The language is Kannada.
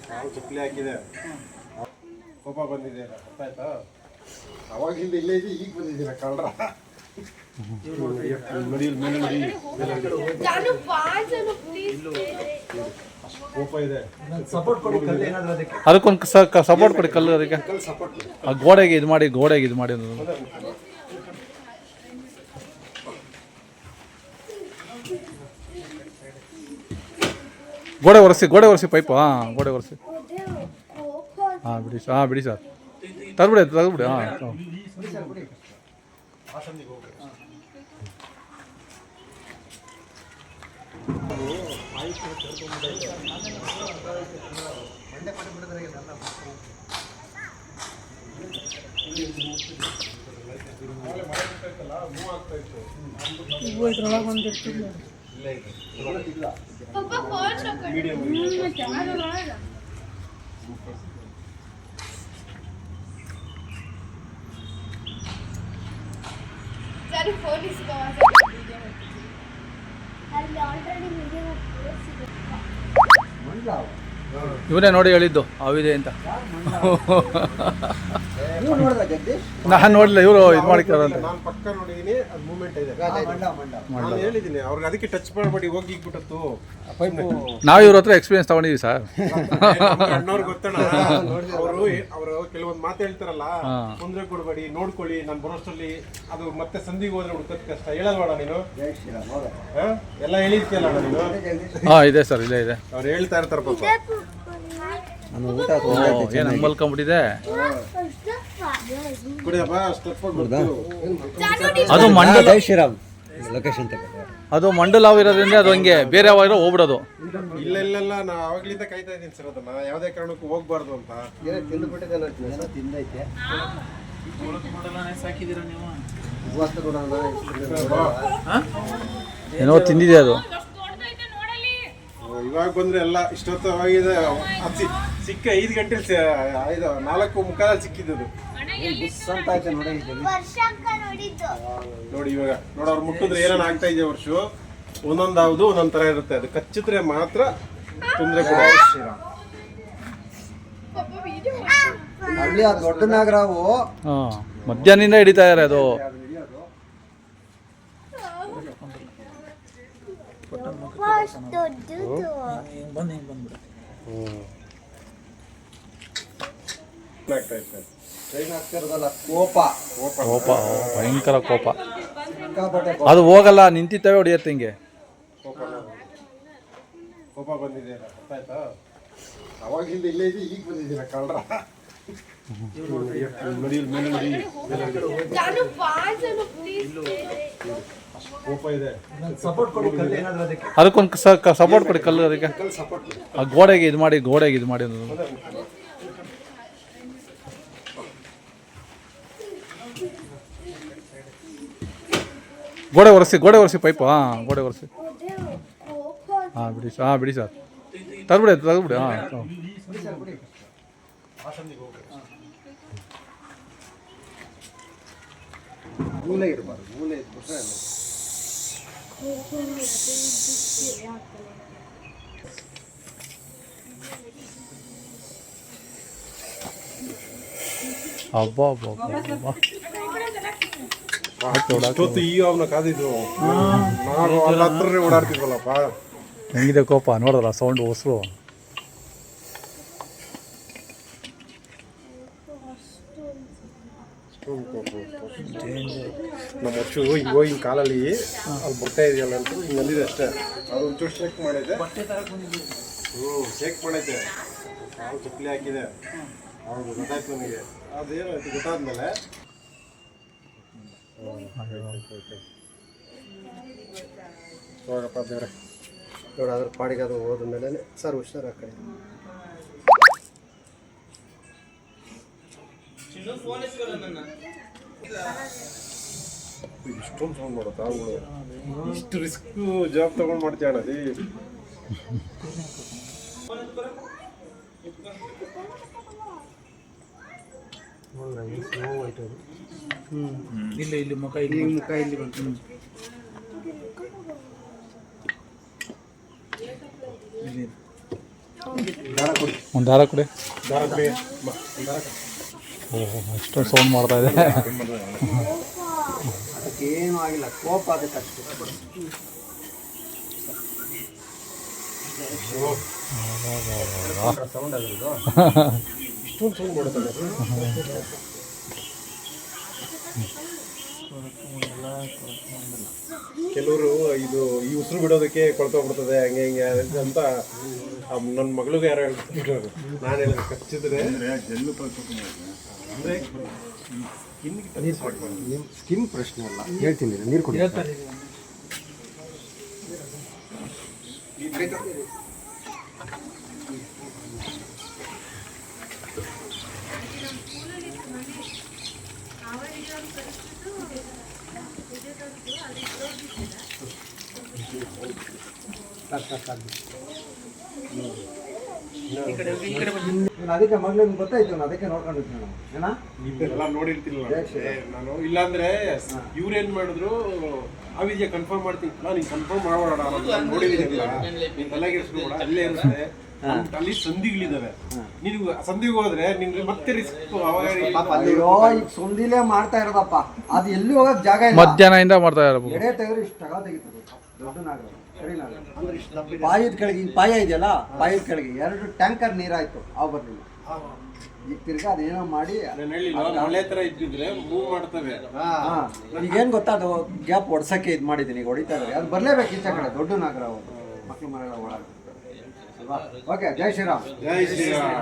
ನಾವು ಚಪ್ಪಲಿ ಹಾಕಿದೆ ಕೋಪ ಬಂದಿದೆ ಗೊತ್ತಾಯ್ತಾ ಅವಾಗಿಂದ ಇಲ್ಲೇ ಇದೆ ಈಗ ಬಂದಿದ್ದೀರ ಕಳ್ರ ಕೋಪ ಇದೆ ಸಪೋರ್ಟ್ ಕೊಡಿ ಅದಕ್ಕೊಂದು ಸಪೋರ್ಟ್ ಕೊಡಿ ಕಲ್ಲು ಅದಕ್ಕೆ ಗೋಡೆಗೆ ಇದು ಮಾಡಿ ಗೋಡೆ ಒರೆಸಿ ಪೈಪ್ ಗೋಡೆ ಒರೆಸಿ ಬಿಡಿ ಸರ್ ತೆಗ್ದುಬಿಡಿ ಇವನೇ ನೋಡಿ ಹೇಳಿದ್ದು ಅವಿದೆ ಅಂತ ನಾನು ನೋಡಲಿಲ್ಲ ಇವರು ಇದು ಮಾಡಿಕ್ಕಾರಂತ ನಾನು ಪಕ್ಕ ನೋಡಿದೀನಿ ಅದು ಮೂವ್ಮೆಂಟ್ ಇದೆ ನಾನು ಹೇಳಿದ್ದೀನಿ ಅವ್ರಿಗೆ ಅದಕ್ಕೆ ಟಚ್ ಮಾಡಬೇಡಿ ಹೋಗಿ ಈಗ್ಬಿಟ್ಟತ್ತು ನಾವು ಇವ್ರ ಹತ್ರ ಎಕ್ಸ್ಪೀರಿಯನ್ಸ್ ತಗೊಂಡಿದ್ದೀವಿ ಸರ್ ಅಣ್ಣವ್ರಿಗೆ ಗೊತ್ತಣ್ಣ ಅವರು ಕೆಲವೊಂದು ಮಾತು ಹೇಳ್ತಾರಲ್ಲ ತೊಂದರೆ ಕೊಡಬೇಡಿ ನೋಡ್ಕೊಳ್ಳಿ ನಾನು ಬರೋಷ್ಟರಲ್ಲಿ ಅದು ಮತ್ತೆ ಸಂಧಿಗೆ ಹೋದ್ರೆ ಹುಡ್ಕೋದ್ ಕಷ್ಟ ಹೇಳಲ್ವಾಡ ನೀನು ಎಲ್ಲ ಹೇಳಿರ್ತೀಯಲ್ಲ ನೀನು ಇದೆ ಸರ್ ಇಲ್ಲೇ ಇದೆ ಅವ್ರು ಹೇಳ್ತಾ ಇರ್ತಾರ ಪಾಪ ಏನು ಮಲ್ಕೊಂಡ್ಬಿಟ್ಟಿದೆ ಅದು ಮಂಡಲ ಲೊಕೇಶನ್ ಅದು ಮಂಡಲ ಇರೋದ್ರಿಂದ ಅದು ಹಂಗೆ ಬೇರೆ ಯಾವಾಗ ಹೋಗ್ಬಿಡೋದು ಇಲ್ಲ ನಾ ಅವಾಗ್ಲಿಂದ ಕಾಯ್ತಾ ಇದ್ದೀನಿ ಸರ್ ಅದನ್ನ ಯಾವುದೇ ಕಾರಣಕ್ಕೂ ಹೋಗ್ಬಾರ್ದು ಅಂತ ತಿಂದೈತೆ ಏನೋ ತಿಂದಿದೆ ಅದು ಇವಾಗ ಬಂದ್ರೆ ಎಲ್ಲ ಇಷ್ಟೊತ್ತು ಆಗಿದೆ ಸಿಕ್ಕ 5 ಗಂಟೆ 4:45 ಸಿಕ್ಕಿದ್ದು ನೋಡಿ ಇವಾಗ ನೋಡಿ ಅವ್ರು ಮುಟ್ಟಿದ್ರೆ ಏನಾನ ಆಗ್ತಾ ಇದೆ ವರ್ಷ ಒಂದೊಂದಾವುದು ಒಂದೊಂದ್ ತರ ಇರುತ್ತೆ ಅದು ಕಚ್ಚಿದ್ರೆ ಮಾತ್ರ ತೊಂದರೆ ದೊಡ್ಡ ನಾಗರಾವು ಮಧ್ಯಾಹ್ನದಿಂದ ಹಿಡಿತಾ ಇದಾರೆ ಅದು ಕೋಪ ಭಯಂಕರ ಕೋಪ ಅದು ಹೋಗಲ್ಲ ನಿಂತಿತ್ತವೆ ಹೊಡಿಯತ್ತೆ ಹಿಂಗೆ ಕೋಪ ಬಂದಿದೆ ಗೊತ್ತಾಯ್ತಾ ಅವಾಗಿಂದ ಇಲ್ಲೇ ಇದೆ ಈಗ ಬಂದಿದ್ದೀರ ಕಳ್ರ ಕೋಪ ಇದೆ ಸಪೋರ್ಟ್ ಕೊಡಿ ಅದಕ್ಕೊಂದು ಸಪೋರ್ಟ್ ಕೊಡಿ ಕಲ್ಲು ಅದಕ್ಕೆ ಗೋಡೆಗೆ ಇದು ಮಾಡಿ ಗೋಡೆ ಒರೆಸಿ ಪೈಪ್ ಗೋಡೆ ಒರೆಸಿ ಬಿಡಿ ಸರ್ ತೆಗ್ದುಬಿಡಿ ಮೂಲೆ ಇರಬಾರ್ದು ಮೂಲೆ ಇಟ್ಬಿಟ್ರೆ ಇಷ್ಟೊತ್ತು ಈ ಅವನ ಕಾದಿದ್ದು ನಾವು ಅಲ್ಲ ಹತ್ರನೇ ಓಡಾಡ್ತಿದ್ವಲ್ಲಪ್ಪ ಹೆಂಗಿದೆ ಕೋಪ ನೋಡಿದ್ರ ಸೌಂಡ್ ಹೊಸರು ನಮ್ಮ ವರ್ಷ ಹೋಗಿ ಕಾಲಲ್ಲಿ ಅಲ್ಲಿ ಬರ್ತಾ ಇದೆಯಲ್ಲ ಅಂತ ಹಿಂಗೆ ಅಂದಿದೆ ಅಷ್ಟೇ ಅದು ಒಂಚೂರು ಶೇಕ್ ಮಾಡಿದೆ ಶೇಕ್ ಮಾಡೈತೆ ನಾವು ಚಪ್ಪಲಿ ಹಾಕಿದೆ ಹೌದು ಗೊತ್ತಾಯ್ತು ನನಗೆ ಅದೇನಾಯ್ತು ಗೊತ್ತಾದ್ಮೇಲೆ ಹೋಗಪ್ಪ ಬೇರೆ ನೋಡಿ ಅದ್ರ ಪಾಡಿಗೆ ಅದು ಹೋದ ಮೇಲೆ ಸರ್ ಹುಷಾರು ಆ ಕಡೆ ಇಷ್ಟೊಂದು ಸೌಂಡ್ ಮಾಡುತ್ತಾ ಅವಳು ಇಷ್ಟು ರಿಸ್ಕ್ ಜಾಬ್ ತಗೊಂಡು ಮಾಡ್ತೀಯ ಅಣ್ಣ ಇಲ್ಲಿ ಮುಖ ಇಲ್ಲಿ ಬಂತು ದಾರ ಕೊಡಿ. ಒಂದು ದಾರ ಕೊಡಿ. ದಾರ ಕೊಡಿ. ಓಹೋ ಅಷ್ಟೊಂದು ಸೌಂಡ್ ಮಾಡ್ತಾ ಇದೆ. ಅದಕ್ಕೇನು ಆಗಿಲ್ಲ, ಕೋಪ ಅದಕ್ಕಷ್ಟೇ. ಸೌಂಡ್ ಆಗಿರೋದು ಇಷ್ಟೊಂದು ಸೌಂಡ್ ಮಾಡುತ್ತದೆ. ಕೆಲವರು ಇದು ಈ ಉಸಿರು ಬಿಡೋದಕ್ಕೆ ಕೊಳ್ತೋಗ್ಬಿಡ್ತದೆ ಹಂಗೆ ಹಿಂಗೆ ಅಂತ ನನ್ನ ಮಗಳಿಗೂ ಯಾರೋ ಹೇಳ್ತಿದ್ರು. ನಾನು ಹೇಳಿದ್ರೆ ಕಚ್ಚಿದ್ರೆ ಅಂದರೆ ನಿಮ್ಮ ಸ್ಕಿನ್ ಪ್ರಶ್ನೆ ಅಲ್ಲ, ಹೇಳ್ತೀನಿ ನೀರು ಕೊಡಿ. ಅದಕ್ಕೆ ಮಗ್ಳಿಗೆ ಗೊತ್ತಾಯ್ತು, ನಾನು ಅದಕ್ಕೆ ನೋಡ್ಕೊಂಡಿದ್ದೀನಿ ನಾನು. ಏನ ಎಲ್ಲ ನೋಡಿರ್ತಿಲ್ಲ ನಾನು. ಇಲ್ಲಾಂದ್ರೆ ಇವ್ರೇನ್ ಮಾಡಿದ್ರು ಅವಿದ್ಯ ಕನ್ಫರ್ಮ್ ಮಾಡ್ತೀನಿ. ನೀನು ಕನ್ಫರ್ಮ್ ಮಾಡೋಣ, ನೋಡಿದೀನಿಲ್ಲ, ನೀನು ತಲೆಗೆಡಿಸ್ಬೇಡ, ಅಲ್ಲೇ ಇರುತ್ತೆ. ಅಲ್ಲಿ ಸಂಧಿಗಳಿದಾವೆ, ನೀವು ಸಂಧಿಗೆ ಹೋದ್ರೆ ನಿಮ್ಗೆ ಮತ್ತೆ ರಿಸ್ಕ್. ಅಯ್ಯೋ ಈಗ ಸುಂದಿಲೇ ಮಾಡ್ತಾ ಇರೋದಪ್ಪ, ಅದು ಎಲ್ಲಿ ಹೋಗಕ್ ಜಾಗ ಇಲ್ಲ. ಮಧ್ಯಾಹ್ನದಿಂದ ಮಾಡ್ತಾ ಇರಬಹುದು. ಎಡೆ ತೆಗೆದ್ರೆ ಇಷ್ಟು ತಗ ತೆಗಿತದೆ. ದೊಡ್ಡ ನಾಗರ ಸರಿ ನಾಗರ ಪಾಯದ ಕೆಳಗೆ, ಈ ಪಾಯ ಇದೆಯಲ್ಲ, ಪಾಯದ ಕೆಳಗೆ 2 ಟ್ಯಾಂಕರ್ ನೀರಾಯ್ತು, ಅವು ಬರ್ಲಿಲ್ಲ. ಈಗ ತಿರ್ಗಾ ಅದೇನೋ ಮಾಡಿ ಮಳೆ ತರ ಇದ್ದಿದ್ರೆ ಮೂವ್ ಮಾಡ್ತವೆ. ಈಗೇನು ಗೊತ್ತಾ, ಅದು ಗ್ಯಾಪ್ ಹೊಡ್ಸಕ್ಕೆ ಇದು ಮಾಡಿದ್ದೀನಿ, ಈಗ ಹೊಡಿತಾ ಇದ್ದಾರೆ. ಅದು ಬರಲೇಬೇಕು ಈಚೆ ಕಡೆ. ದೊಡ್ಡ ನಾಗರ ಅವರು ಮಕ್ಳು ಮನೆಗಳ ಒಳಗೆ. ಓಕೆ, ಜೈ ಶ್ರೀರಾಮ್. ಜೈ ಶ್ರೀರಾಮ್.